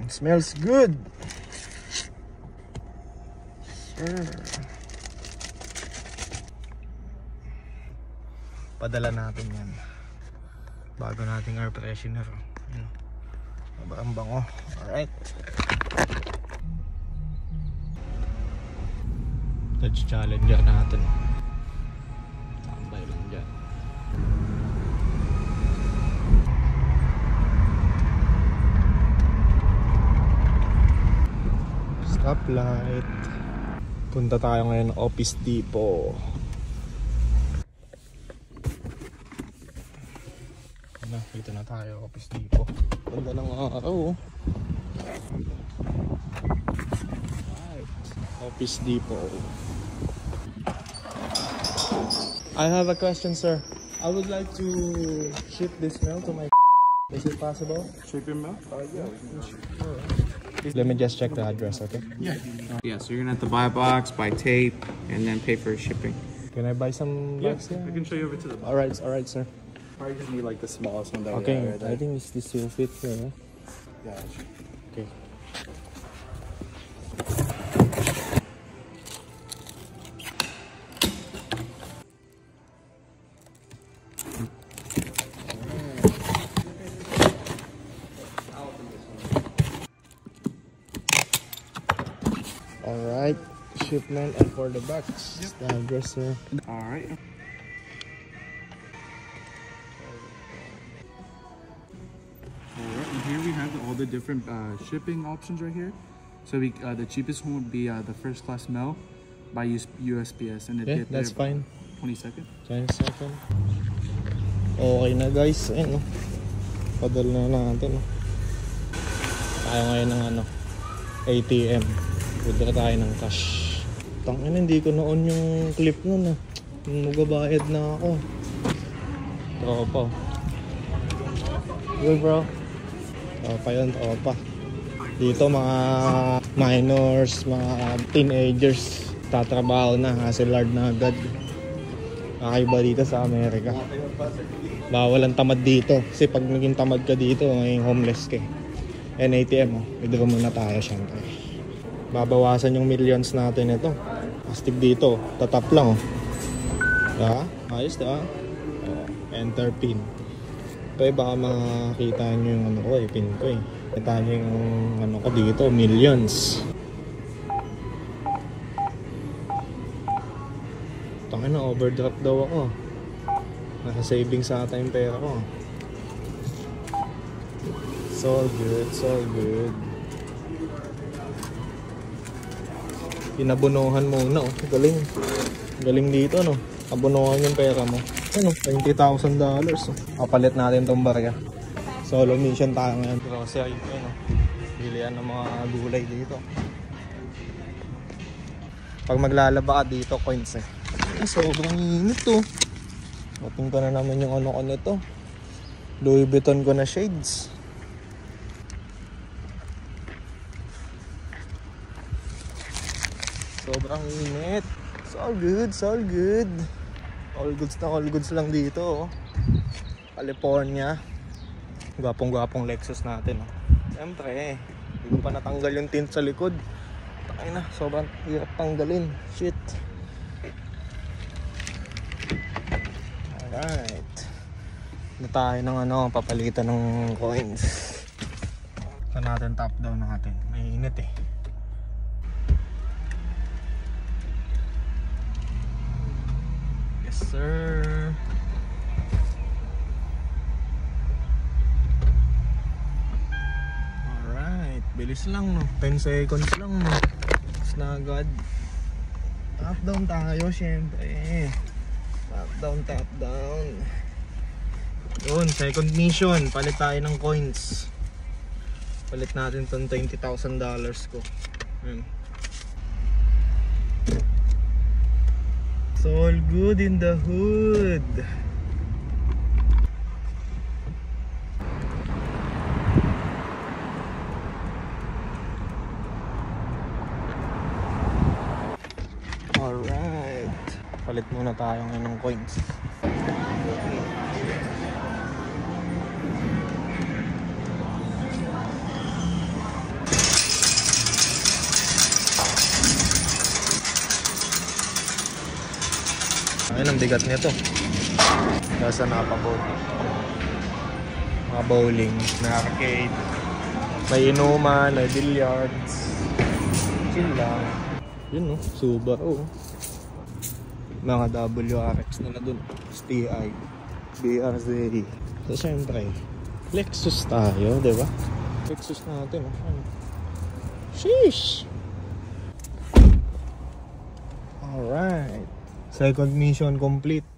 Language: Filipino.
Smells good. Sure. Padala natin yan. Bago nating air freshener. Ang bango. Alright. Touch challenger natin. Tambay lang dyan. Stoplight. Punta tayo ngayon Office Depot. Nakita na tayo Office Depot. Ganda ng araw. Right. Office Depot. I have a question, sir. I would like to ship this mail to my. Is it possible? Ship your mail? Yeah. Sure. Let me just check the address, okay? Yeah. Yeah, so you're gonna have to buy a box, buy tape, and then pay for shipping. Can I buy some box? I can show you over to the box. Alright, sir. Probably just need like the smallest one that Okay, we have right I think this will fit here. Yeah. Okay. Alright, shipment and for the box. Yep. The address, sir. Alright. And here we have all the different shipping options right here. So the cheapest one would be the first class mail by USPS, and Okay, that's fine. 20 seconds. 20 seconds. Okay na guys, ayun, padala na natin. Tayo ngayon ng ATM. Withdraw tayo ng cash. Tangina, hindi ko noon yung clip nun. Magabayad na ako. Tropa. Good bro. Tropa yun, tropa. Dito mga minors, mga teenagers, tatrabaho na, hasilard na agad. Kakaiba dito sa Amerika. Bawal ang tamad dito. Kasi pag naging tamad ka dito, may homeless ka. ATM, withdraw muna tayo syempre. Babawasan yung millions natin ito. Plastic dito, tatap lang. Diba? Ayos diba? Enter pin. Ito baka makakita nyo yung pin ko eh. Kita nyo yung ko dito, millions. Tangina, overdraft daw ako. Nasa savings ata yung pera ko. It's all good, it's all good. Pinabunuhan muna, galing. Galing dito, no? Abunuhan yung pera mo. $20,000. Kapalit natin tong barya. Solo mission tayo ngayon. Grocery, bilihan ng mga gulay dito. Pag maglalaba ka dito, coins eh. Sobrang init to. Bating ko na naman yung ko nito. Louis Vuitton ko na shades. Sobrang init. It's all good, it's all good. All goods na all goods lang dito. California. Gwapong-gwapong Lexus natin. Siyempre, hindi ko pa natanggal yung tint sa likod. Takay na, sobrang hirap tanggalin. Shit. Alright. Na tayo ng papalitan ng coins. Saan natin top down natin? May init eh. Sir. Alright, bilis lang no. 10 seconds lang no. Tapos na agad. Top down tayo syempre. Top down. Yun, second mission. Palit tayo ng coins. Palit natin tong $20,000 ko. Yun. It's all good in the hood. Alright. Palit muna tayo ngayon ng coins. Ayun ang bigat nito. Nasa napabot. Mga bowling, may arcade, may inuman, may billiards. Chill lang. Yun no, Subaru. Mga WRX na dun. STI, BRZ. So syempre, Lexus tayo, diba? Lexus natin, ano? Sheesh! Alright. Second mission complete.